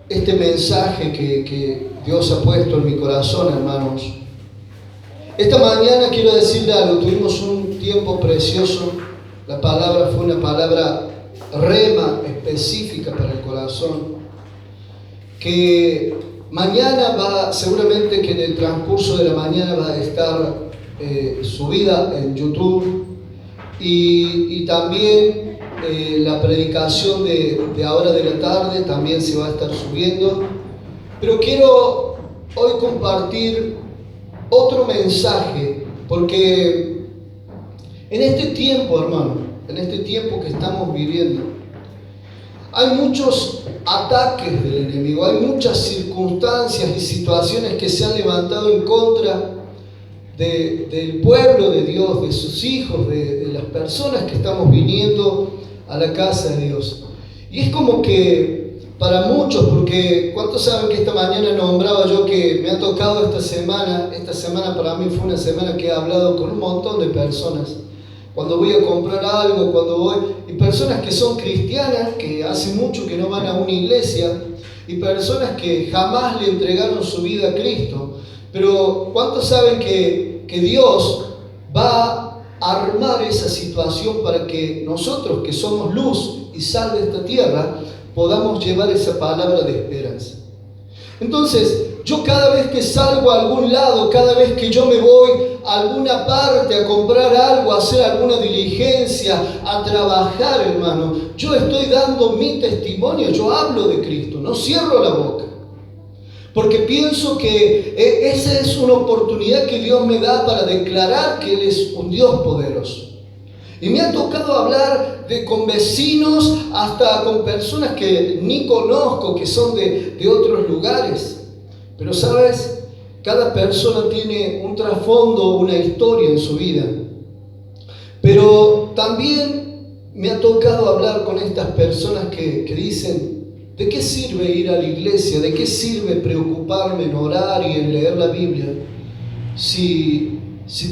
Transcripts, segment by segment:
este mensaje que Dios ha puesto en mi corazón, hermanos. Esta mañana quiero decirle algo, tuvimos un tiempo precioso, la palabra fue una palabra rema específica para el corazón, que mañana seguramente que en el transcurso de la mañana va a estar subida en YouTube y también la predicación de ahora de la tarde también se va a estar subiendo. Pero quiero hoy compartir otro mensaje, porque en este tiempo, hermano, en este tiempo que estamos viviendo, hay muchos ataques del enemigo, hay muchas circunstancias y situaciones que se han levantado en contra del pueblo de Dios, de sus hijos, de las personas que estamos viniendo a la casa de Dios. Y es como que para muchos, porque ¿cuántos saben que esta mañana nombraba yo que me ha tocado esta semana para mí fue una semana que he hablado con un montón de personas? Cuando voy a comprar algo, y personas que son cristianas, que hace mucho que no van a una iglesia, y personas que jamás le entregaron su vida a Cristo. Pero ¿cuántos saben que Dios va a armar esa situación para que nosotros, que somos luz y sal de esta tierra, podamos llevar esa palabra de esperanza? Entonces, yo cada vez que salgo a algún lado, cada vez que yo me voy a alguna parte a comprar algo, a hacer alguna diligencia, a trabajar, hermano, yo estoy dando mi testimonio, yo hablo de Cristo, no cierro la boca. Porque pienso que esa es una oportunidad que Dios me da para declarar que Él es un Dios poderoso. Y me ha tocado hablar con vecinos, hasta con personas que ni conozco, que son de otros lugares. Pero sabes, cada persona tiene un trasfondo, una historia en su vida. Pero también me ha tocado hablar con estas personas que dicen: ¿de qué sirve ir a la iglesia? ¿De qué sirve preocuparme en orar y en leer la Biblia si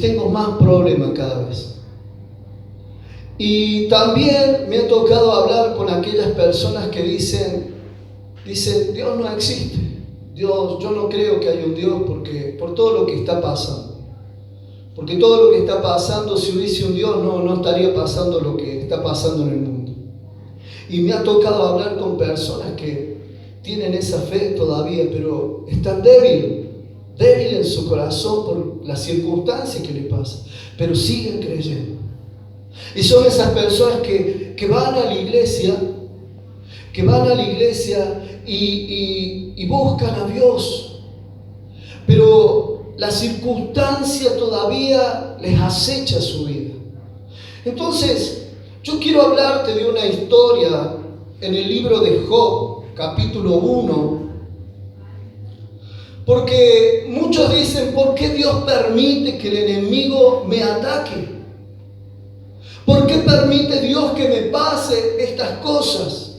tengo más problemas cada vez? Y también me ha tocado hablar con aquellas personas que dicen, Dios no existe. Yo no creo que haya un Dios por todo lo que está pasando. Porque todo lo que está pasando, si hubiese un Dios, no estaría pasando lo que está pasando en el mundo. Y me ha tocado hablar con personas que tienen esa fe todavía, pero están débil en su corazón por las circunstancias que le pasan, pero siguen creyendo. Y son esas personas que van a la iglesia, y buscan a Dios, pero la circunstancia todavía les acecha su vida. Entonces, yo quiero hablarte de una historia en el libro de Job, capítulo 1, porque muchos dicen: ¿por qué Dios permite que el enemigo me ataque? ¿Por qué permite Dios que me pase estas cosas?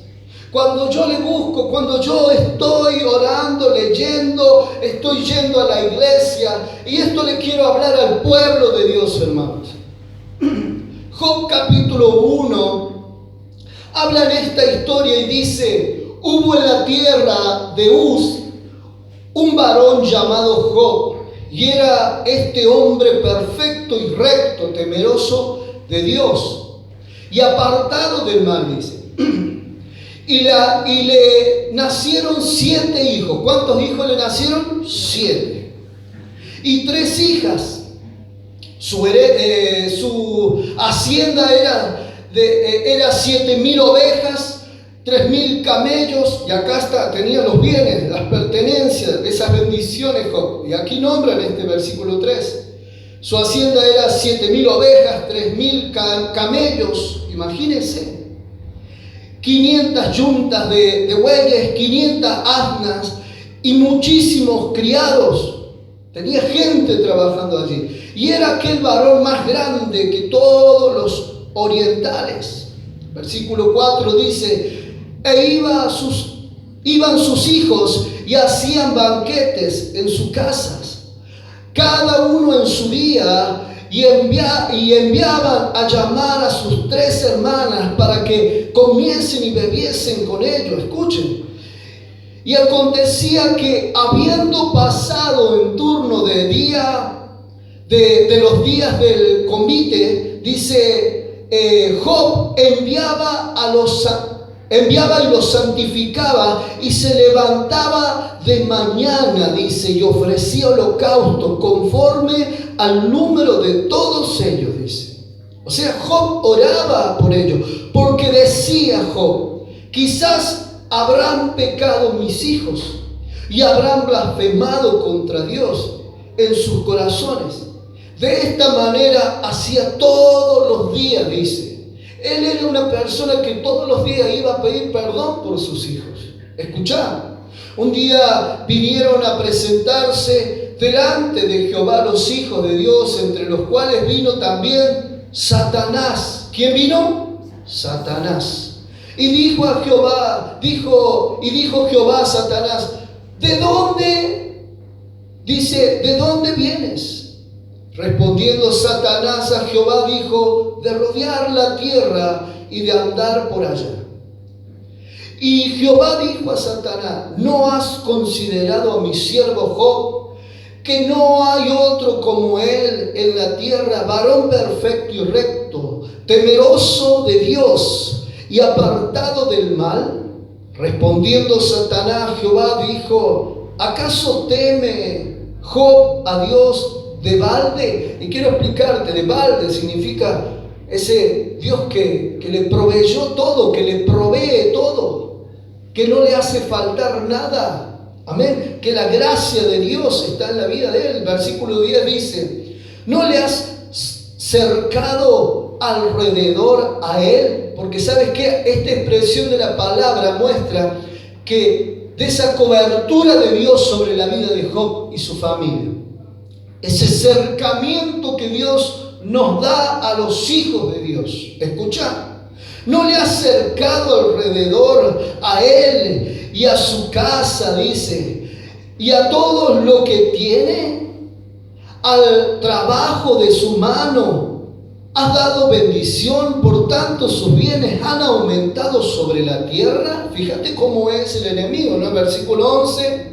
Cuando yo le busco, cuando yo estoy orando, leyendo, estoy yendo a la iglesia, y esto le quiero hablar al pueblo de Dios, hermanos. Job capítulo 1 habla en esta historia y dice: hubo en la tierra de Uz un varón llamado Job, y era este hombre perfecto y recto, temeroso de Dios y apartado del mal, dice. Y le nacieron 7 hijos. ¿Cuántos hijos le nacieron? 7. Y 3 hijas. Su hacienda era 7,000 ovejas, 3,000 camellos, y acá tenía los bienes, las pertenencias de esas bendiciones, Job. Y aquí nombran este versículo 3. Su hacienda era 7,000 ovejas, 3,000 camellos, imagínense. 500 yuntas de bueyes, 500 asnas y muchísimos criados. Tenía gente trabajando allí. Y era aquel varón más grande que todos los orientales. Versículo 4 dice: iban sus hijos y hacían banquetes en sus casas, cada uno en su día, y enviaban a llamar a sus 3 hermanas para que comiesen y bebiesen con ellos. Escuchen. Y acontecía que habiendo pasado en turno de día, de los días del convite, dice, Job enviaba y los santificaba y se levantaba de mañana, dice, y ofrecía holocausto conforme al número de todos ellos, dice. O sea, Job oraba por ellos, porque decía Job, quizás habrán pecado mis hijos y habrán blasfemado contra Dios en sus corazones. De esta manera hacía todos los días, dice. Él era una persona que todos los días iba a pedir perdón por sus hijos. Escuchá, un día vinieron a presentarse delante de Jehová los hijos de Dios, entre los cuales vino también Satanás. ¿Quién vino? Satanás. Y dijo Jehová a Satanás, ¿de dónde? Dice, ¿de dónde vienes? Respondiendo Satanás a Jehová dijo, de rodear la tierra y de andar por allá. Y Jehová dijo a Satanás, ¿no has considerado a mi siervo Job, que no hay otro como él en la tierra, varón perfecto y recto, temeroso de Dios y apartado del mal? Respondiendo Satanás a Jehová dijo, ¿acaso teme Job a Dios de balde? Y quiero explicarte, de balde significa ese Dios que le proveyó todo, que le provee todo, que no le hace faltar nada. Amén. Que la gracia de Dios está en la vida de él. Versículo 10 dice, ¿no le has cercado alrededor a él? Porque sabes que esta expresión de la palabra muestra que de esa cobertura de Dios sobre la vida de Job y su familia, ese cercamiento que Dios nos da a los hijos de Dios. Escucha, no le has cercado alrededor a él y a su casa, dice, y a todo lo que tiene, al trabajo de su mano has dado bendición, por tanto sus bienes han aumentado sobre la tierra. Fíjate cómo es el enemigo, ¿no? Versículo 11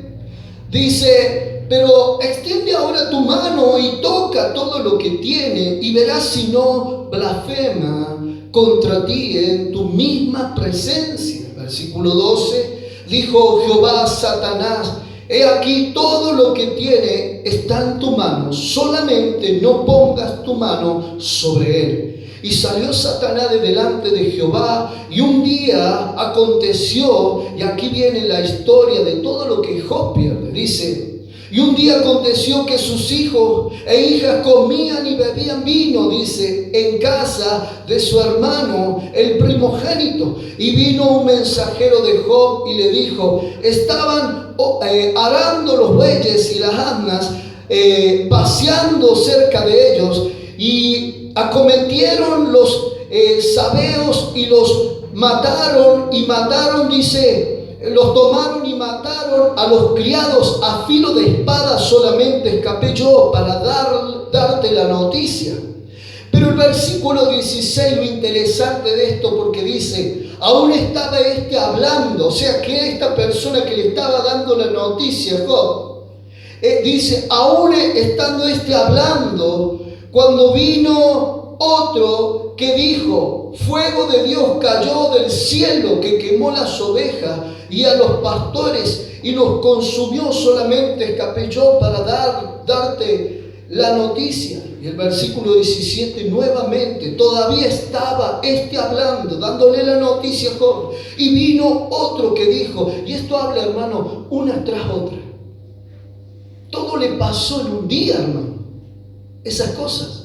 dice, pero extiende ahora tu mano y toca todo lo que tiene y verás si no blasfema contra ti en tu misma presencia. Versículo 12, dijo Jehová a Satanás, he aquí todo lo que tiene está en tu mano, solamente no pongas tu mano sobre él. Y salió Satanás de delante de Jehová, y un día aconteció, y aquí viene la historia de todo lo que Job pierde, dice, y un día aconteció que sus hijos e hijas comían y bebían vino, dice, en casa de su hermano, el primogénito. Y vino un mensajero de Job y le dijo, estaban arando los bueyes y las asnas, paseando cerca de ellos, y acometieron los sabeos y los mataron, dice, los tomaron y mataron a los criados a filo de espada, solamente escapé yo para darte la noticia. Pero el versículo 16, lo interesante de esto, porque dice, aún estaba hablando, o sea que esta persona que le estaba dando la noticia, Job, dice, aún estando hablando, cuando vino otro que dijo, fuego de Dios cayó del cielo que quemó las ovejas y a los pastores y los consumió, solamente escapé yo para darte la noticia. Y el versículo 17 nuevamente, todavía estaba hablando, dándole la noticia a Job, y vino otro que dijo, y esto habla, hermano, una tras otra. Todo le pasó en un día, hermano, esas cosas.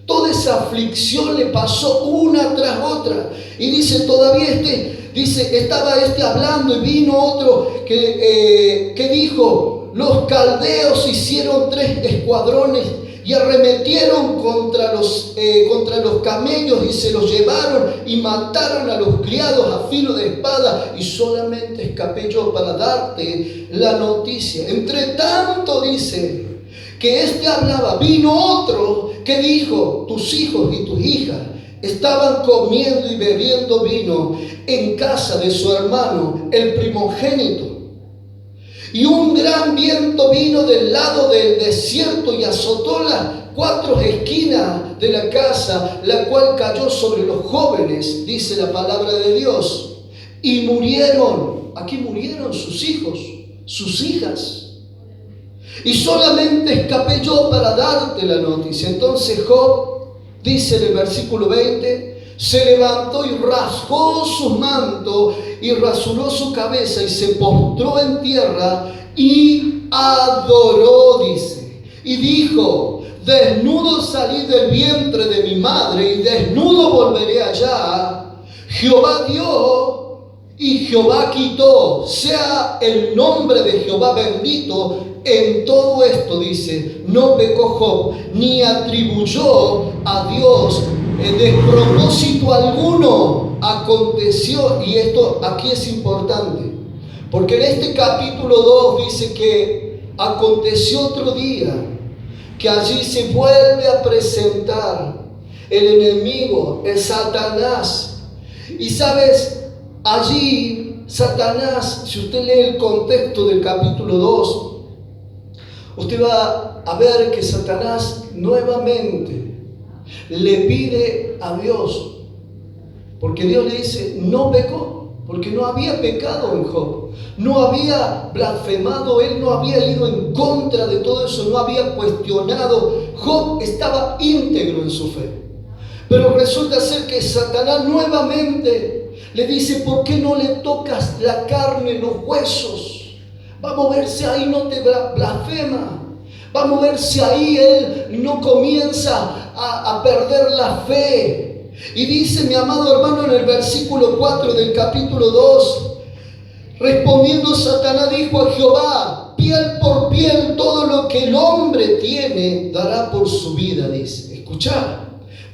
Toda esa aflicción le pasó una tras otra. Y dice, todavía estaba hablando, y vino otro que dijo, los caldeos hicieron 3 escuadrones y arremetieron contra los camellos y se los llevaron y mataron a los criados a filo de espada, y solamente escapé yo para darte la noticia. Entre tanto, dice, que hablaba, vino otro que dijo, tus hijos y tus hijas estaban comiendo y bebiendo vino en casa de su hermano, el primogénito. Y un gran viento vino del lado del desierto y azotó las 4 esquinas de la casa, la cual cayó sobre los jóvenes, dice la palabra de Dios. Y murieron, aquí murieron sus hijos, sus hijas. Y solamente escapé yo para darte la noticia. Entonces Job, dice en el versículo 20, se levantó y rasgó su manto y rasuró su cabeza y se postró en tierra y adoró, dice. Y dijo: desnudo salí del vientre de mi madre y desnudo volveré allá. Jehová dio y Jehová quitó. Sea el nombre de Jehová bendito. En todo esto, dice, no pecó Job, ni atribuyó a Dios despropósito alguno. Aconteció, y esto aquí es importante, porque en este capítulo 2 dice que aconteció otro día, que allí se vuelve a presentar el enemigo, el Satanás. Y sabes, allí Satanás, si usted lee el contexto del capítulo 2, usted va a ver que Satanás nuevamente le pide a Dios, porque Dios le dice, no pecó, porque no había pecado en Job, no había blasfemado, él no había ido en contra de todo eso, no había cuestionado. Job estaba íntegro en su fe. Pero resulta ser que Satanás nuevamente le dice, ¿por qué no le tocas la carne, los huesos? Vamos a ver si ahí no te blasfema. Vamos a ver si ahí él no comienza a perder la fe. Y dice mi amado hermano en el versículo 4 del capítulo 2, respondiendo Satanás dijo a Jehová, piel por piel, todo lo que el hombre tiene dará por su vida, dice. Escuchá.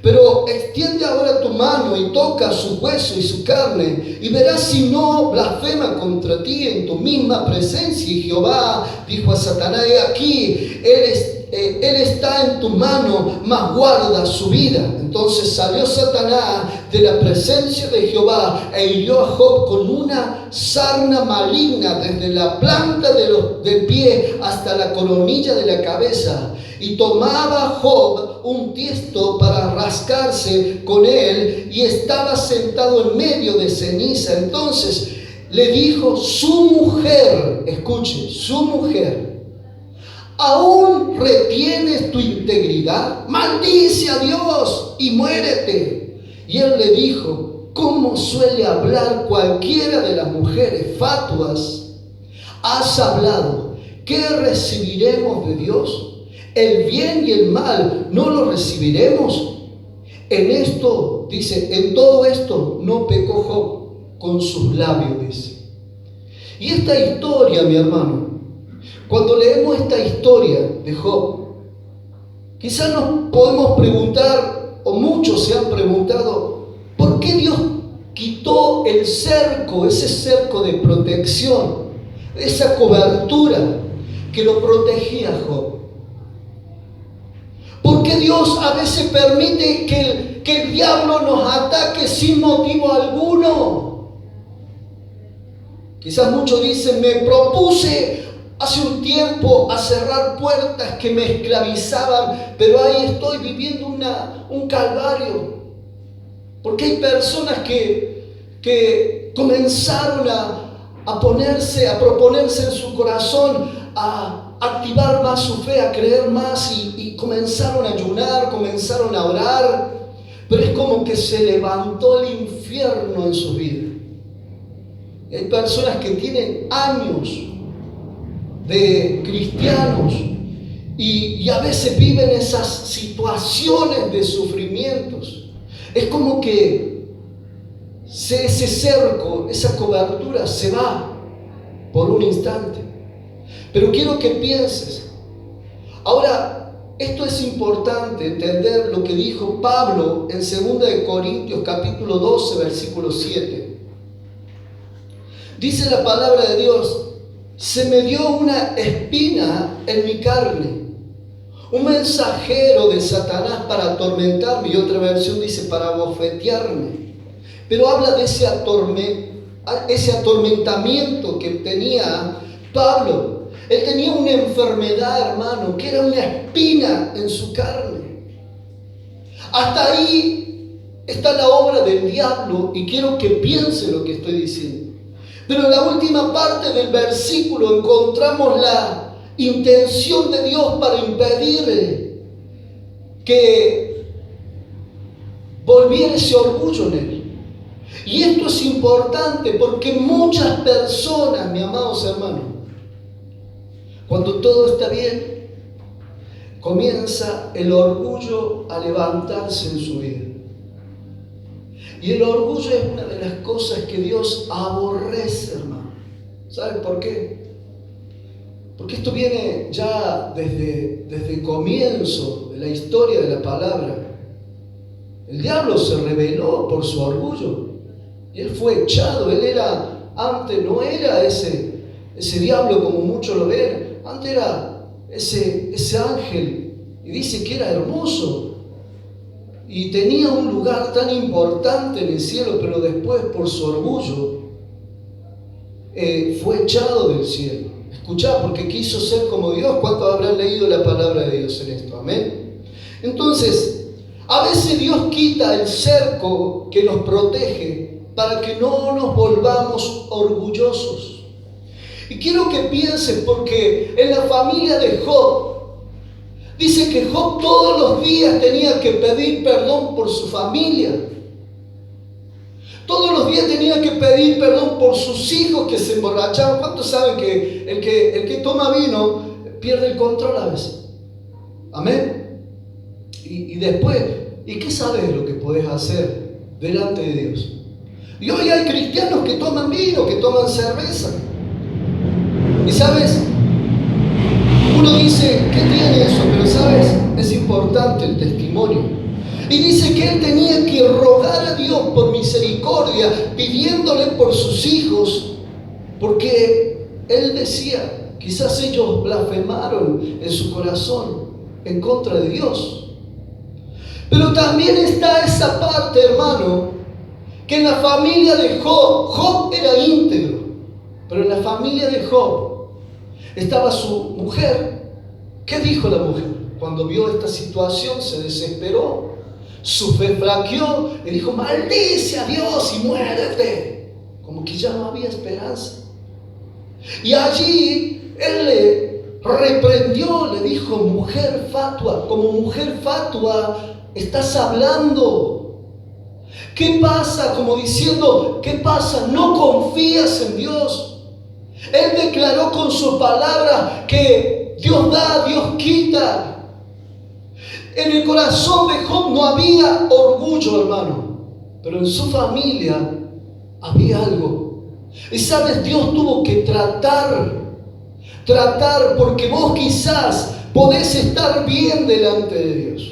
Pero extiende ahora tu mano y toca su hueso y su carne, y verás si no blasfema contra ti en tu misma presencia. Y Jehová dijo a Satanás, he aquí, él está en tu mano, mas guarda su vida. Entonces salió Satanás de la presencia de Jehová e hirió a Job con una sarna maligna desde la planta del pie hasta la coronilla de la cabeza. Y tomaba Job un tiesto para rascarse con él, y estaba sentado en medio de ceniza. Entonces le dijo su mujer, escuche, su mujer, ¿aún retienes tu integridad? Maldice a Dios y muérete. Y él le dijo, ¿cómo suele hablar cualquiera de las mujeres fatuas? Has hablado, ¿qué recibiremos de Dios? El bien y el mal, ¿no lo recibiremos? En esto, dice, en todo esto no pecó Job con sus labios, dice. Y esta historia, mi hermano, cuando leemos esta historia de Job, quizás nos podemos preguntar, o muchos se han preguntado, ¿por qué Dios quitó el cerco, ese cerco de protección, esa cobertura que lo protegía a Job? ¿Por qué Dios a veces permite que el diablo nos ataque sin motivo alguno? Quizás muchos dicen, me propuse hace un tiempo a cerrar puertas que me esclavizaban, pero ahí estoy viviendo un calvario. Porque hay personas que comenzaron a proponerse en su corazón a activar más su fe, a creer más, y comenzaron a ayunar, comenzaron a orar, pero es como que se levantó el infierno en su vida. Y hay personas que tienen años de cristianos y a veces viven esas situaciones de sufrimientos. Es como que ese cerco, esa cobertura se va por un instante. Pero quiero que pienses. Ahora, esto es importante entender lo que dijo Pablo en 2 de Corintios capítulo 12, versículo 7. Dice la palabra de Dios, se me dio una espina en mi carne, un mensajero de Satanás para atormentarme, y otra versión dice para bofetearme. Pero habla de ese atormentamiento que tenía Pablo. Él tenía una enfermedad, hermano, que era una espina en su carne. Hasta ahí está la obra del diablo y quiero que piense lo que estoy diciendo. Pero en la última parte del versículo encontramos la intención de Dios para impedir que volviera ese orgullo en él. Y esto es importante porque muchas personas, mis amados hermanos, cuando todo está bien, comienza el orgullo a levantarse en su vida. Y el orgullo es una de las cosas que Dios aborrece, hermano. ¿Saben por qué? Porque esto viene ya desde el comienzo de la historia de la palabra. El diablo se rebeló por su orgullo. Y él fue echado. Él era, antes no era ese diablo como muchos lo ven. Antes era ese ángel. Y dice que era hermoso. Y tenía un lugar tan importante en el cielo, pero después por su orgullo fue echado del cielo. Escuchá, porque quiso ser como Dios. ¿Cuántos habrán leído la palabra de Dios en esto? Amén. Entonces, a veces Dios quita el cerco que nos protege para que no nos volvamos orgullosos. Y quiero que piensen, porque en la familia de Job, dice que Job todos los días tenía que pedir perdón por su familia. Todos los días tenía que pedir perdón por sus hijos que se emborrachaban. ¿Cuántos saben que el que toma vino pierde el control a veces? Amén. Y después, ¿y qué sabes lo que podés hacer delante de Dios? Y hoy hay cristianos que toman vino, que toman cerveza. Y sabes, uno dice, ¿qué tiene eso? Pero sabes, es importante el testimonio. Y dice que él tenía que rogar a Dios por misericordia, pidiéndole por sus hijos, porque él decía, quizás ellos blasfemaron en su corazón en contra de Dios. Pero también está esa parte, hermano, que en la familia de Job era íntegro, pero en la familia de Job estaba su mujer. ¿Qué dijo la mujer? Cuando vio esta situación se desesperó, su fe flaqueó y dijo, maldice a Dios y muérete, como que ya no había esperanza. Y allí él le reprendió, le dijo, mujer fatua, como mujer fatua estás hablando. ¿Qué pasa? Como diciendo, ¿qué pasa? ¿No confías en Dios? Él declaró con su palabra que Dios da, Dios quita. En el corazón de Job no había orgullo, hermano, pero en su familia había algo. Y sabes, Dios tuvo que tratar, porque vos quizás podés estar bien delante de Dios.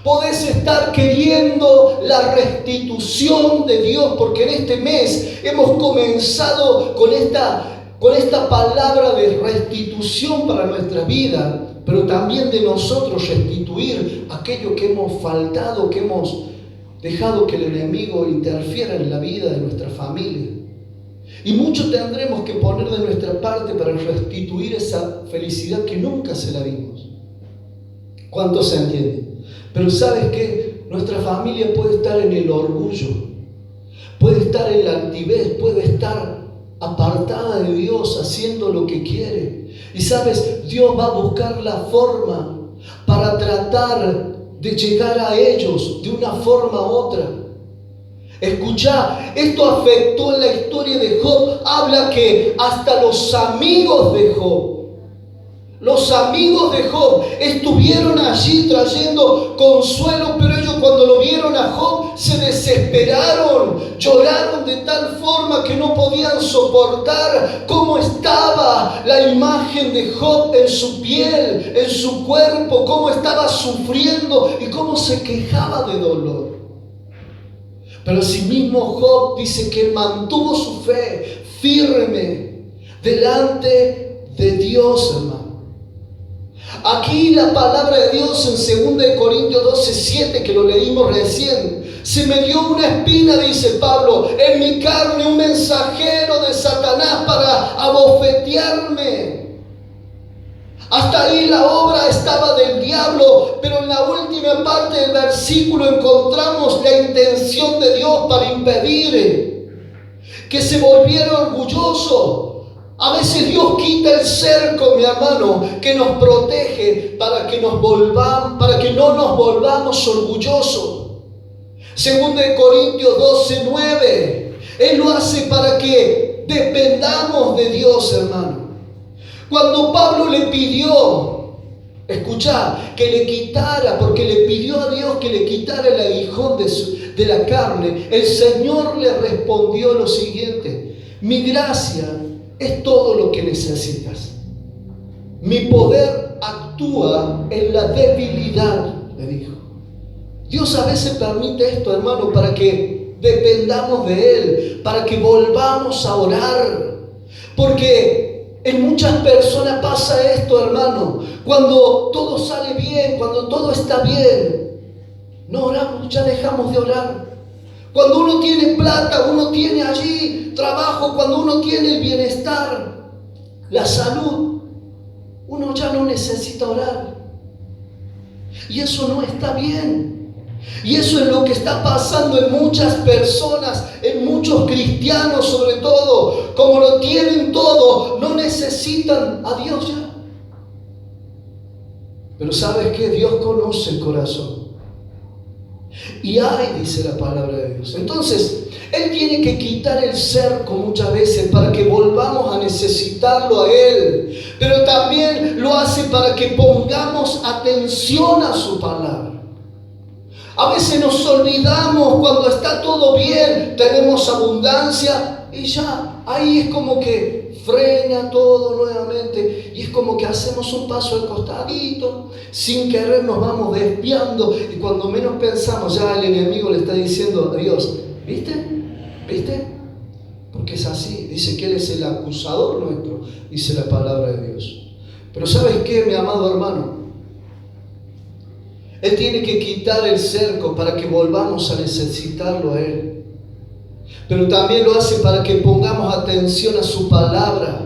Podés estar queriendo la restitución de Dios, porque en este mes hemos comenzado con esta palabra de restitución para nuestra vida, pero también de nosotros restituir aquello que hemos faltado, que hemos dejado que el enemigo interfiera en la vida de nuestra familia. Y mucho tendremos que poner de nuestra parte para restituir esa felicidad que nunca se la dimos. ¿Cuánto se entiende? Pero ¿sabes qué? Nuestra familia puede estar en el orgullo, puede estar en la altivez, puede estar apartada de Dios, haciendo lo que quiere. Y sabes, Dios va a buscar la forma para tratar de llegar a ellos de una forma u otra. Escuchá, esto afectó en la historia de Job. Habla que hasta los amigos de Job estuvieron allí trayendo consuelo, pero ellos cuando lo vieron a Job se desesperaron, lloraron de tal forma que no podían soportar cómo estaba la imagen de Job en su piel, en su cuerpo, cómo estaba sufriendo y cómo se quejaba de dolor. Pero asimismo Job dice que mantuvo su fe firme delante de Dios, hermano. Aquí la palabra de Dios en 2 Corintios 12:7, que lo leímos recién, se me dio una espina, dice Pablo, en mi carne, un mensajero de Satanás para abofetearme. Hasta ahí la obra estaba del diablo, pero en la última parte del versículo encontramos la intención de Dios para impedir que se volviera orgulloso. A veces Dios quita el cerco, mi hermano, que nos protege para que no nos volvamos orgullosos. Segundo de Corintios 12:9, Él lo hace para que dependamos de Dios, hermano. Cuando Pablo le pidió, escuchá, que le quitara, porque le pidió a Dios que le quitara el aguijón de la carne, el Señor le respondió lo siguiente: mi gracia es todo lo que necesitas. Mi poder actúa en la debilidad, le dijo. Dios a veces permite esto, hermano, para que dependamos de Él, para que volvamos a orar. Porque en muchas personas pasa esto, hermano. Cuando todo sale bien, cuando todo está bien, no oramos, ya dejamos de orar. Cuando uno tiene plata, uno tiene allí trabajo, cuando uno tiene el bienestar, la salud, uno ya no necesita orar. Y eso no está bien. Y eso es lo que está pasando en muchas personas, en muchos cristianos sobre todo. Como lo tienen todo, no necesitan a Dios ya. Pero ¿sabes qué? Dios conoce el corazón. Y hay, dice la palabra de Dios. Entonces, Él tiene que quitar el cerco muchas veces para que volvamos a necesitarlo a Él. Pero también lo hace para que pongamos atención a su palabra. A veces nos olvidamos cuando está todo bien, tenemos abundancia y ya, ahí es como que frena todo nuevamente y es como que hacemos un paso al costadito, sin querer nos vamos desviando y cuando menos pensamos ya el enemigo le está diciendo a Dios: ¿viste? ¿Viste? Porque es así, dice que Él es el acusador nuestro, dice la palabra de Dios. Pero ¿sabes qué, mi amado hermano? Él tiene que quitar el cerco para que volvamos a necesitarlo a Él. Pero también lo hace para que pongamos atención a su palabra.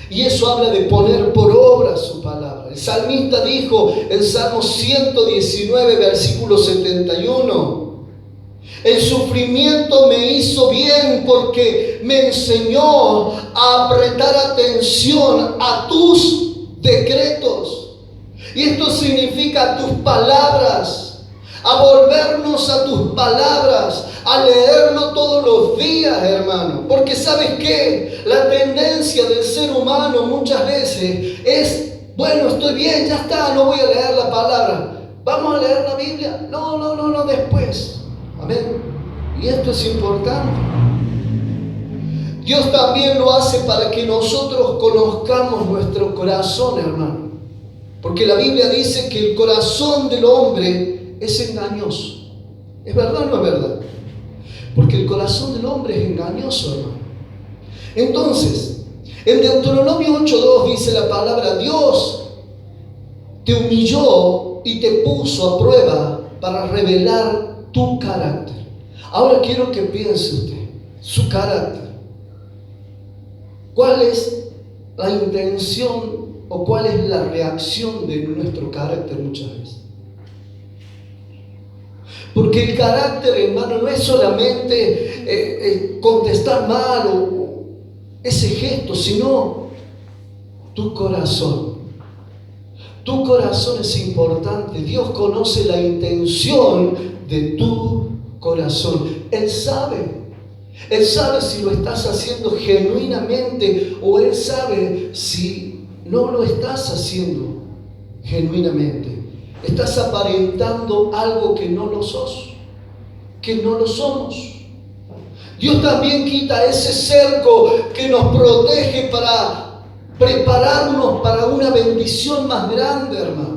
Y eso habla de poner por obra su palabra. El salmista dijo en Salmo 119, versículo 71: el sufrimiento me hizo bien porque me enseñó a prestar atención a tus decretos. Y esto significa tus palabras, a volvernos a tus palabras, a leerlo todos los días, hermano. Porque ¿sabes qué? La tendencia del ser humano muchas veces es: bueno, estoy bien, ya está, no voy a leer la palabra. ¿Vamos a leer la Biblia? No, después. Amén. Y esto es importante. Dios también lo hace para que nosotros conozcamos nuestro corazón, hermano. Porque la Biblia dice que el corazón del hombre es engañoso. ¿Es verdad o no es verdad? Porque el corazón del hombre es engañoso, hermano. Entonces, en Deuteronomio 8:2 dice la palabra: Dios te humilló y te puso a prueba para revelar tu carácter. Ahora quiero que piense usted, su carácter. ¿Cuál es la intención o cuál es la reacción de nuestro carácter muchas veces? Porque el carácter, hermano, no es solamente contestar mal o ese gesto, sino tu corazón. Tu corazón es importante. Dios conoce la intención de tu corazón. Él sabe si lo estás haciendo genuinamente o Él sabe si no lo estás haciendo genuinamente. Estás aparentando algo que no lo sos, que no lo somos. Dios también quita ese cerco que nos protege para prepararnos para una bendición más grande, hermano.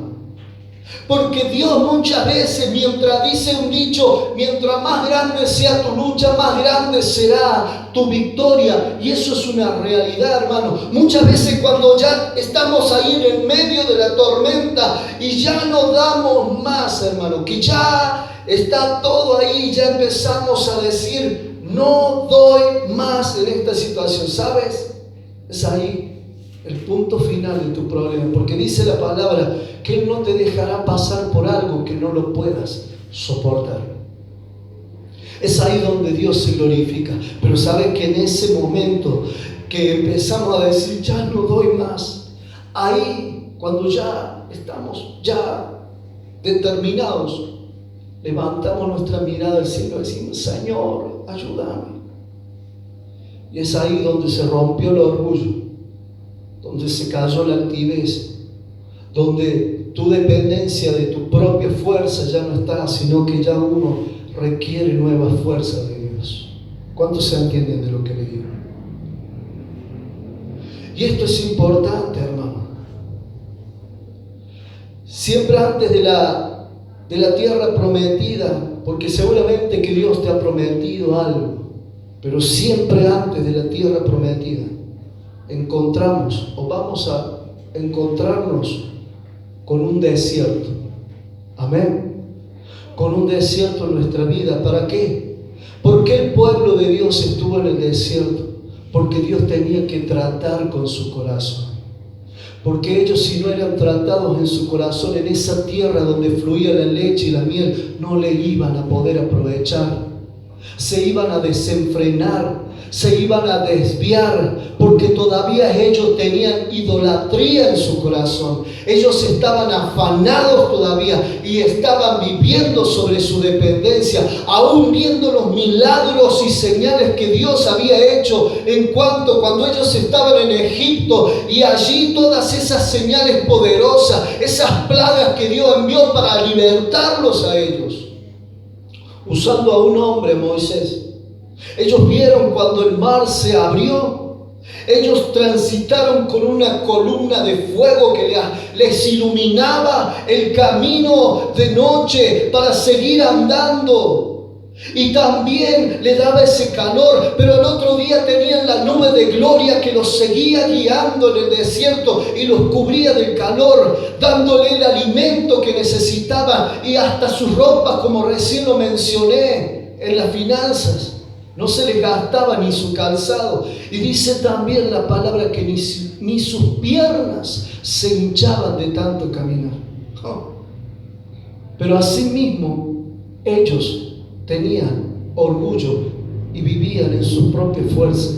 Porque Dios muchas veces, mientras dice un dicho, mientras más grande sea tu lucha, más grande será tu victoria. Y eso es una realidad, hermano. Muchas veces cuando ya estamos ahí en el medio de la tormenta y ya no damos más, hermano, que ya está todo ahí, ya empezamos a decir: no doy más en esta situación. ¿Sabes? Es ahí el punto final de tu problema, porque dice la palabra que Él no te dejará pasar por algo que no lo puedas soportar. Es ahí donde Dios se glorifica. Pero sabe que en ese momento que empezamos a decir, ya no doy más, ahí cuando ya estamos determinados, levantamos nuestra mirada al cielo y decimos, Señor, ayúdame. Y es ahí donde se rompió el orgullo, donde se cayó la altivez, donde tu dependencia de tu propia fuerza ya no está, sino que ya uno requiere nuevas fuerzas de Dios. ¿Cuántos se entienden de lo que le digo? Y esto es importante, hermano. Siempre antes de la tierra prometida, porque seguramente que Dios te ha prometido algo, pero siempre antes de la tierra prometida encontramos o vamos a encontrarnos con un desierto. Amén. Con un desierto en nuestra vida. ¿Para qué? ¿Por qué el pueblo de Dios estuvo en el desierto? Porque Dios tenía que tratar con su corazón. Porque ellos, si no eran tratados en su corazón, en esa tierra donde fluía la leche y la miel, no le iban a poder aprovechar. Se iban a desenfrenar, se iban a desviar, porque todavía ellos tenían idolatría en su corazón. Ellos estaban afanados todavía y estaban viviendo sobre su dependencia, aún viendo los milagros y señales que Dios había hecho cuando ellos estaban en Egipto, y allí todas esas señales poderosas, esas plagas que Dios envió para libertarlos a ellos, usando a un hombre, Moisés. Ellos vieron cuando el mar se abrió. Ellos transitaron con una columna de fuego que les iluminaba el camino de noche para seguir andando. Y también le daba ese calor, pero el otro día tenían la nube de gloria que los seguía guiando en el desierto y los cubría del calor, dándole el alimento que necesitaban, y hasta sus ropas, como recién lo mencioné en las finanzas, no se les gastaba ni su calzado. Y dice también la palabra que ni sus piernas se hinchaban de tanto caminar. Pero asimismo ellos tenían orgullo y vivían en su propia fuerza.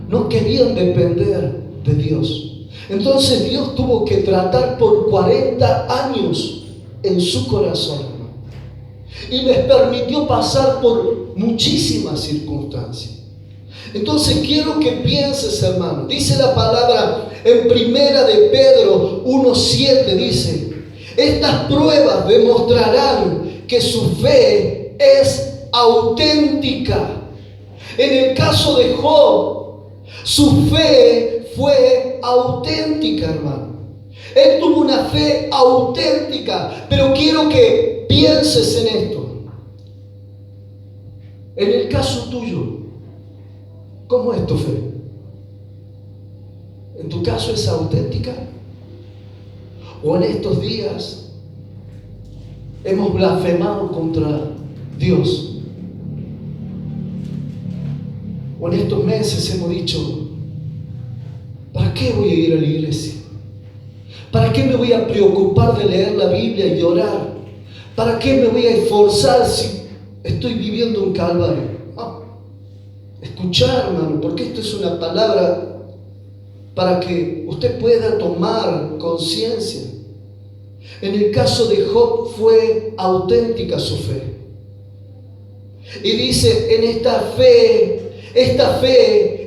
No querían depender de Dios. Entonces Dios tuvo que tratar por 40 años en su corazón, y les permitió pasar por muchísimas circunstancias. Entonces quiero que pienses, hermano. Dice la palabra en Primera de Pedro 1:7, dice: estas pruebas demostrarán que su fe es auténtica. En el caso de Job, su fe fue auténtica, hermano. Él tuvo una fe auténtica. Pero quiero que pienses en esto. En el caso tuyo, ¿cómo es tu fe? ¿En tu caso es auténtica? ¿O en estos días hemos blasfemado contra Dios? ¿O en estos meses hemos dicho: ¿para qué voy a ir a la iglesia? ¿Para qué me voy a preocupar de leer la Biblia y orar? ¿Para qué me voy a esforzar si estoy viviendo un calvario? Escuchar, hermano, porque esto es una palabra para que usted pueda tomar conciencia. En el caso de Job fue auténtica su fe. Y dice, en esta fe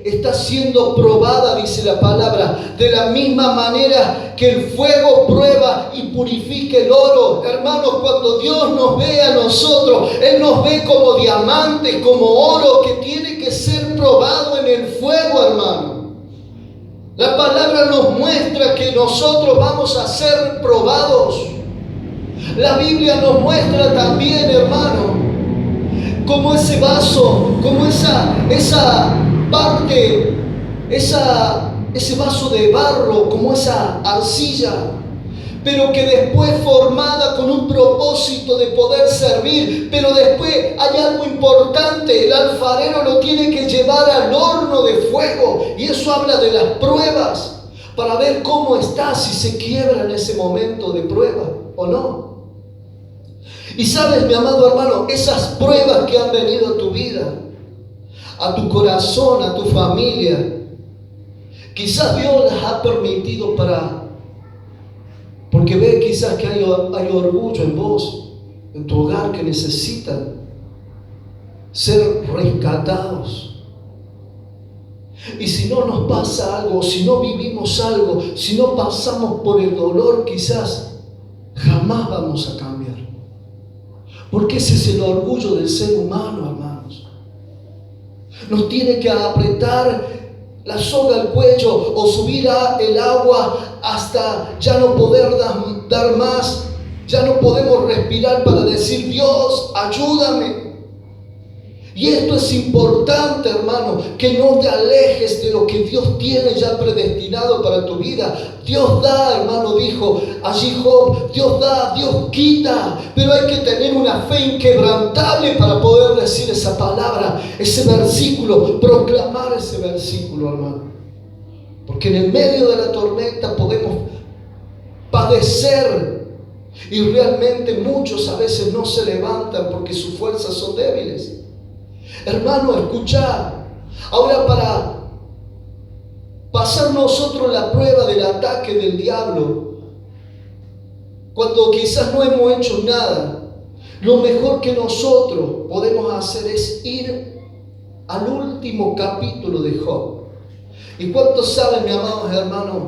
está siendo probada, dice la palabra, de la misma manera que el fuego prueba y purifica el oro. Hermanos, cuando Dios nos ve a nosotros, Él nos ve como diamantes, como oro que tiene que ser probado en el fuego, hermano. La palabra nos muestra que nosotros vamos a ser probados. La Biblia nos muestra también, hermano, como ese vaso, como esa parte, ese vaso de barro, como esa arcilla, pero que después formada con un propósito de poder servir. Pero después hay algo importante: el alfarero lo tiene que llevar al horno de fuego, y eso habla de las pruebas. para ver cómo estás, si se quiebra en ese momento de prueba o no. Y sabes, mi amado hermano, esas pruebas que han venido a tu vida, a tu corazón, a tu familia, quizás Dios las ha permitido porque ve quizás que hay orgullo en vos, en tu hogar, que necesitan ser rescatados. Y si no nos pasa algo, si no vivimos algo, si no pasamos por el dolor, quizás jamás vamos a cambiar. Porque ese es el orgullo del ser humano, hermanos. Nos tiene que apretar la soga al cuello o subir el agua hasta ya no poder dar más. Ya no podemos respirar para decir: Dios, ayúdame. Y esto es importante, hermano, que no te alejes de lo que Dios tiene ya predestinado para tu vida. Dios da, hermano, dijo allí Job, Dios da, Dios quita, pero hay que tener una fe inquebrantable para poder decir esa palabra, ese versículo, proclamar ese versículo, hermano. Porque en el medio de la tormenta podemos padecer y realmente muchos a veces no se levantan porque sus fuerzas son débiles. Hermano, escucha, ahora para pasar nosotros la prueba del ataque del diablo, cuando quizás no hemos hecho nada, lo mejor que nosotros podemos hacer es ir al último capítulo de Job. ¿Y cuántos saben, mi amados hermanos,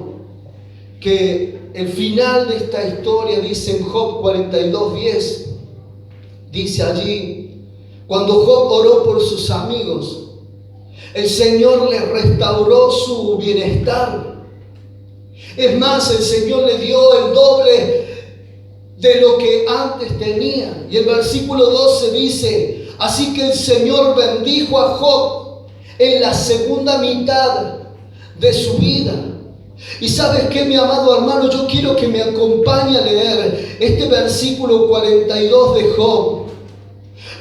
que el final de esta historia dice en Job 42:10, dice allí: cuando Job oró por sus amigos, el Señor le restauró su bienestar. Es más, el Señor le dio el doble de lo que antes tenía. Y el versículo 12 dice: así que el Señor bendijo a Job en la segunda mitad de su vida. Y ¿sabes qué, mi amado hermano? Yo quiero que me acompañe a leer este versículo 42 de Job.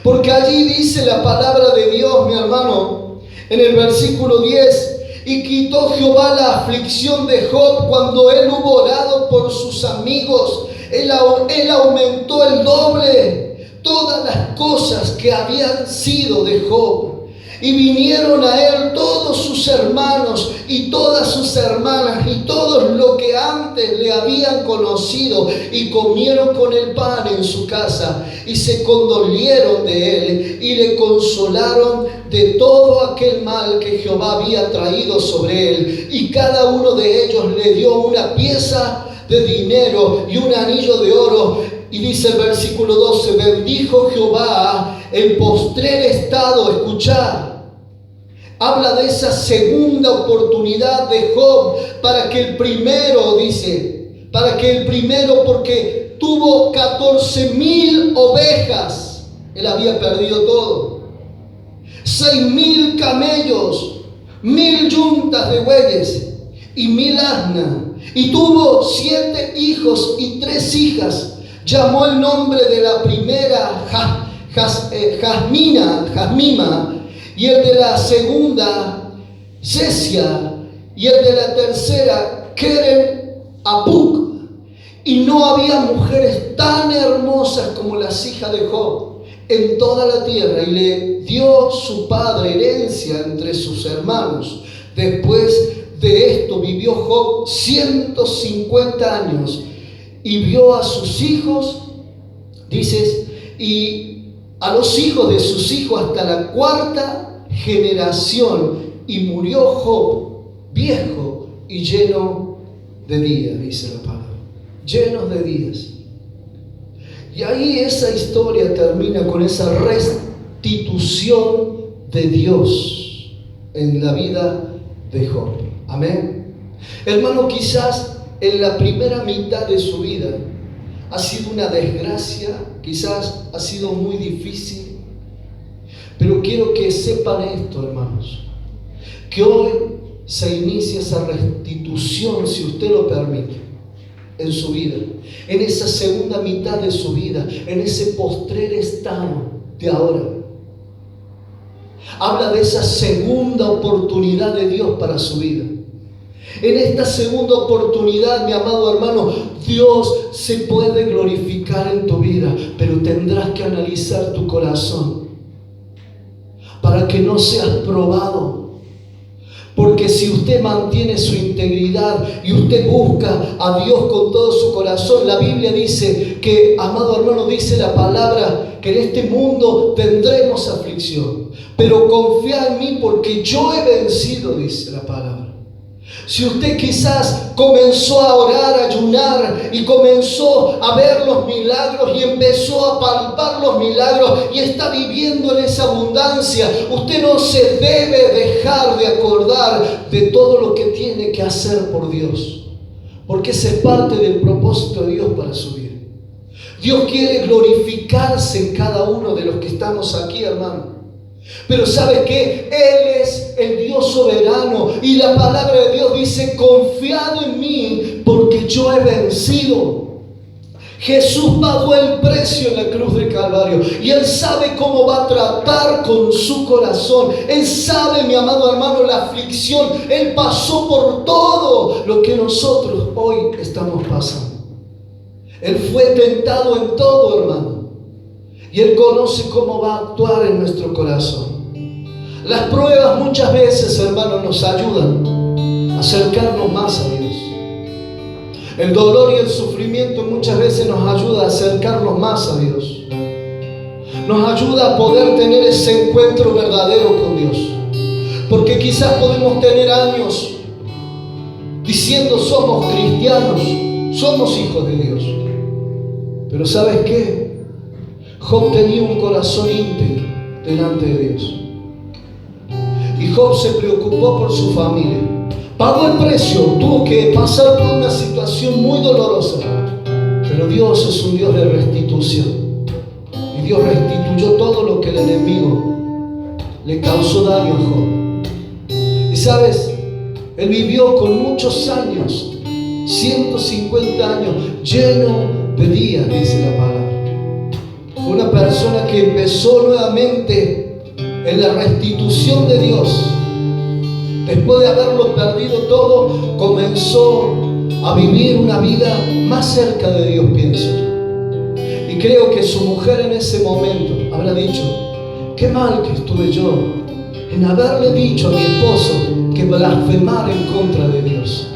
Porque allí dice la palabra de Dios, mi hermano, en el versículo 10: y quitó Jehová la aflicción de Job cuando él hubo orado por sus amigos. Él aumentó el doble todas las cosas que habían sido de Job. Y vinieron a él todos sus hermanos y todas sus hermanas y todos los que antes le habían conocido, y comieron con él pan en su casa, y se condolieron de él y le consolaron de todo aquel mal que Jehová había traído sobre él. Y cada uno de ellos le dio una pieza de dinero y un anillo de oro. Y dice el versículo 12: bendijo Jehová el postrer estado. Escuchad, habla de esa segunda oportunidad de Job, para que el primero, dice, porque tuvo 14,000 ovejas, él había perdido todo, 6,000 camellos, 1,000 yuntas de bueyes y 1,000 asnas, y tuvo 7 hijos y 3 hijas. Llamó el nombre de la primera Jasmima, y el de la segunda Cesia, y el de la tercera Keren Apuk. Y no había mujeres tan hermosas como las hijas de Job en toda la tierra. Y le dio su padre herencia entre sus hermanos. Después de esto vivió Job 150 años y vio a sus hijos, dices, y a los hijos de sus hijos hasta la 4ª generación, y murió Job viejo y lleno de días, dice la palabra, llenos de días. Y ahí esa historia termina con esa restitución de Dios en la vida de Job. Amén. Hermano, quizás en la primera mitad de su vida ha sido una desgracia, quizás ha sido muy difícil, pero quiero que sepan esto, hermanos, que hoy se inicia esa restitución, si usted lo permite, en su vida, en esa segunda mitad de su vida, en ese postrer estado de ahora. Habla de esa segunda oportunidad de Dios para su vida. En esta segunda oportunidad, mi amado hermano, Dios se puede glorificar en tu vida, pero tendrás que analizar tu corazón para que no seas probado. Porque si usted mantiene su integridad y usted busca a Dios con todo su corazón, la Biblia dice que, amado hermano, dice la palabra que en este mundo tendremos aflicción, pero confía en mí porque yo he vencido, dice la palabra. Si usted quizás comenzó a orar, a ayunar y comenzó a ver los milagros y empezó a palpar los milagros y está viviendo en esa abundancia, usted no se debe dejar de acordar de todo lo que tiene que hacer por Dios, porque esa es parte del propósito de Dios para su vida. Dios quiere glorificarse en cada uno de los que estamos aquí, hermano. Pero ¿sabe qué? Él es el Dios soberano y la palabra de Dios dice: confiad en mí porque yo he vencido. Jesús pagó el precio en la cruz del Calvario y Él sabe cómo va a tratar con su corazón. Él sabe, mi amado hermano, la aflicción. Él pasó por todo lo que nosotros hoy estamos pasando. Él fue tentado en todo, hermano. Y Él conoce cómo va a actuar en nuestro corazón. Las pruebas muchas veces, hermanos, nos ayudan a acercarnos más a Dios. El dolor y el sufrimiento muchas veces nos ayuda a acercarnos más a Dios. Nos ayuda a poder tener ese encuentro verdadero con Dios. Porque quizás podemos tener años diciendo somos cristianos, somos hijos de Dios. Pero ¿sabes qué? Job tenía un corazón íntegro delante de Dios. Y Job se preocupó por su familia. Pagó el precio, tuvo que pasar por una situación muy dolorosa. Pero Dios es un Dios de restitución. Y Dios restituyó todo lo que el enemigo le causó daño a Job. Y sabes, él vivió con muchos años, 150 años, lleno de días, dice la palabra. Fue una persona que empezó nuevamente en la restitución de Dios. Después de haberlo perdido todo, comenzó a vivir una vida más cerca de Dios, pienso yo. Y creo que su mujer en ese momento habrá dicho: qué mal que estuve yo en haberle dicho a mi esposo que blasfemara en contra de Dios.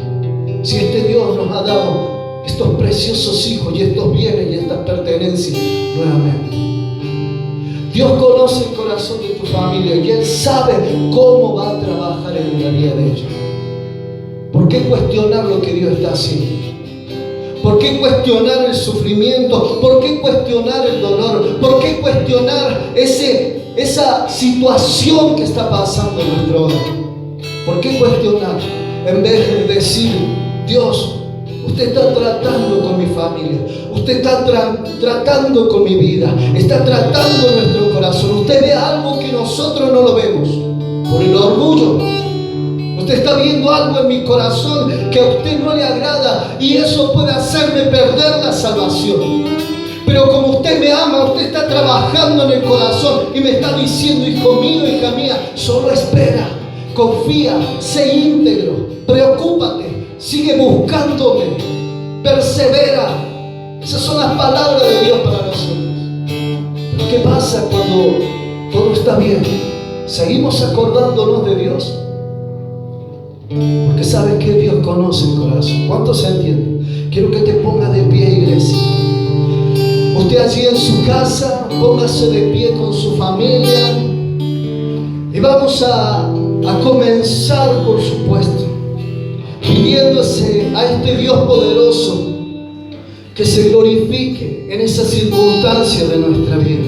Si este Dios nos ha dado estos preciosos hijos y estos bienes y estas pertenencias nuevamente. Dios conoce el corazón de tu familia y Él sabe cómo va a trabajar en la vida de ellos. ¿Por qué cuestionar lo que Dios está haciendo? ¿Por qué cuestionar el sufrimiento? ¿Por qué cuestionar el dolor? ¿Por qué cuestionar esa situación que está pasando en nuestro hogar? ¿Por qué cuestionar? En vez de decir: Dios, usted está tratando con mi familia, usted está tratando con mi vida, está tratando en nuestro corazón. Usted ve algo que nosotros no lo vemos por el orgullo. Usted está viendo algo en mi corazón que a usted no le agrada y eso puede hacerme perder la salvación. Pero como usted me ama, usted está trabajando en el corazón y me está diciendo: hijo mío, hija mía, solo espera, confía, sé íntegro, preocúpate, sigue buscándome, persevera. Esas son las palabras de Dios para nosotros. Pero ¿qué pasa cuando todo está bien? ¿Seguimos acordándonos de Dios? Porque ¿saben que Dios conoce el corazón? ¿Cuántos se entienden? Quiero que te pongas de pie, iglesia. Usted allí en su casa, póngase de pie con su familia. Y vamos a comenzar, por supuesto, pidiéndose a este Dios poderoso que se glorifique en esas circunstancias de nuestra vida.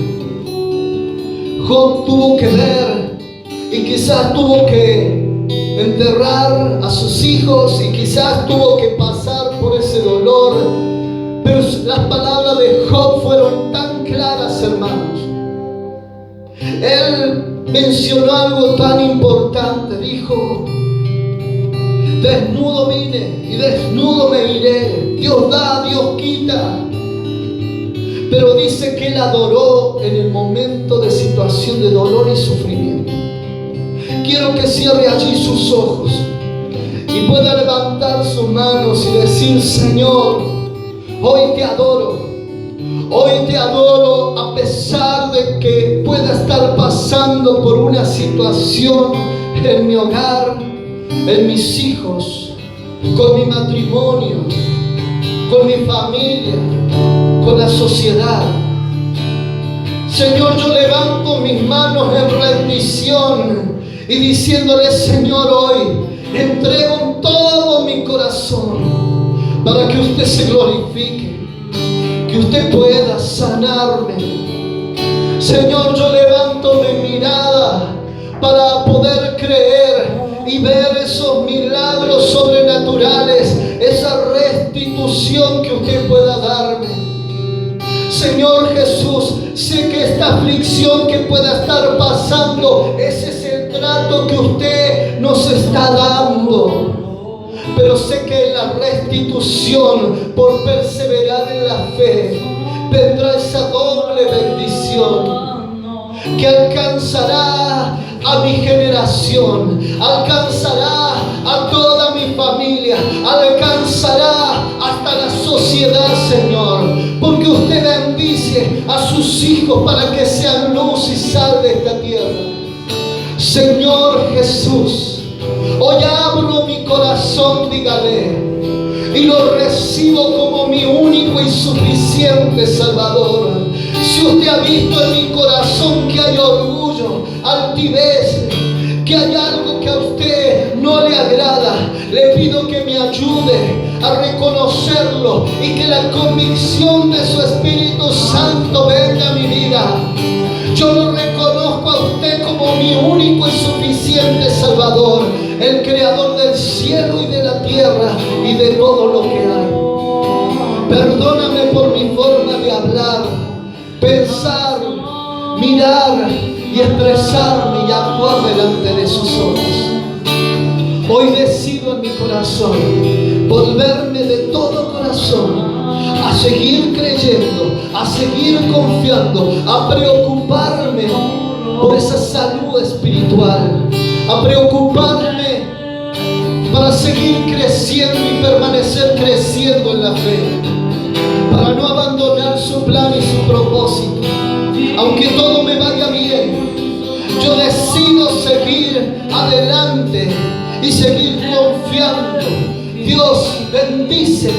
Job tuvo que ver y quizás tuvo que enterrar a sus hijos y quizás tuvo que pasar por ese dolor, pero las palabras de Job fueron tan claras, hermanos. Él mencionó algo tan importante, dijo: desnudo vine y desnudo me iré. Dios da, Dios quita. Pero dice que Él adoró en el momento de situación de dolor y sufrimiento. Quiero que cierre allí sus ojos y pueda levantar sus manos y decir: Señor, hoy te adoro. Hoy te adoro a pesar de que pueda estar pasando por una situación en mi hogar, en mis hijos, con mi matrimonio, con mi familia, con la sociedad. Señor, yo levanto mis manos en rendición y diciéndole: Señor, hoy entrego todo mi corazón para que usted se glorifique, que usted pueda sanarme. Señor, yo levanto mi mirada para poder creer y ver esos milagros sobrenaturales, esa restitución que usted pueda darme. Señor Jesús, sé que esta aflicción que pueda estar pasando, ese es el trato que usted nos está dando. Pero sé que en la restitución, por perseverar en la fe, vendrá esa doble bendición que alcanzará a mi generación, alcanzará a toda mi familia, alcanzará hasta la sociedad, Señor, porque usted bendice a sus hijos para que sean luz y sal de esta tierra. Señor Jesús, hoy abro mi corazón, dígale, y lo recibo como mi único y suficiente Salvador. Si usted ha visto en mi corazón que hay orgullo, altivez, que hay algo que a usted no le agrada, le pido que me ayude a reconocerlo y que la convicción de su Espíritu Santo venga a mi vida. Yo lo reconozco a usted como mi único y suficiente Salvador, el Creador del cielo y de la tierra y de todo lo que hay. Perdóname por mi forma de hablar, pensar, mirar y expresarme y actuar delante de sus ojos. Hoy decido en mi corazón volverme de todo corazón a seguir creyendo, a seguir confiando, a preocuparme por esa salud espiritual, a preocuparme para seguir creciendo y permanecer creciendo en la fe, para no abandonar su plan y su propósito. Aunque todo me vaya bien, yo decido seguir adelante y seguir confiando. Dios, bendice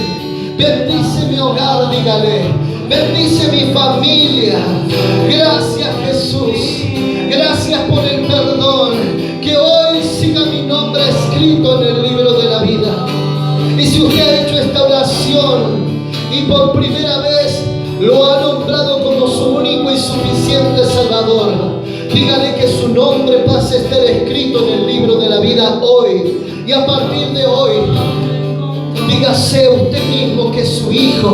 mi hogar, dígale, bendice mi familia. Gracias, Jesús, gracias por el perdón, que hoy siga mi nombre escrito en el libro de la vida. Y si usted ha hecho esta oración y por primera vez lo ha nombrado como su único y suficiente Salvador, dígale que su nombre pase a estar escrito en el libro de la vida hoy. Y a partir de hoy, dígase usted mismo que es su hijo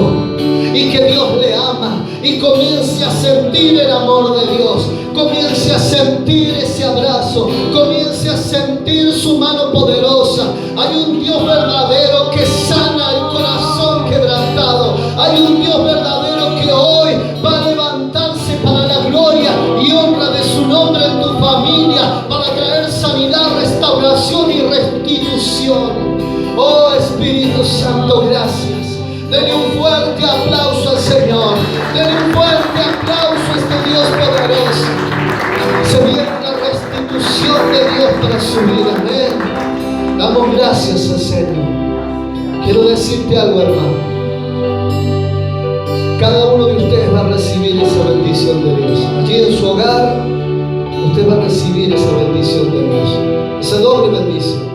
y que Dios le ama, y comience a sentir el amor de Dios, comience a sentir ese abrazo, comience a sentir su mano poderosa. Hay un Dios verdadero que sana el corazón quebrantado. Hay un Dios verdadero que hoy va a levantarse para la gloria y honra de su nombre en tu familia, para traer sanidad, restauración y restitución. Oh Espíritu Santo, gracias. Denle un fuerte aplauso al Señor. Denle un fuerte aplauso a este Dios poderoso. Se viene la restitución de Dios para su vida. Amén. Damos gracias al Señor. Quiero decirte algo, hermano. Cada uno de ustedes va a recibir esa bendición de Dios. Allí en su hogar, usted va a recibir esa bendición de Dios. Esa doble bendición.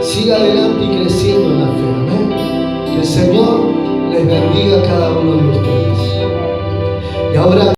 Siga adelante y creciendo en la fe. Amén. Que el Señor les bendiga a cada uno de ustedes. Y ahora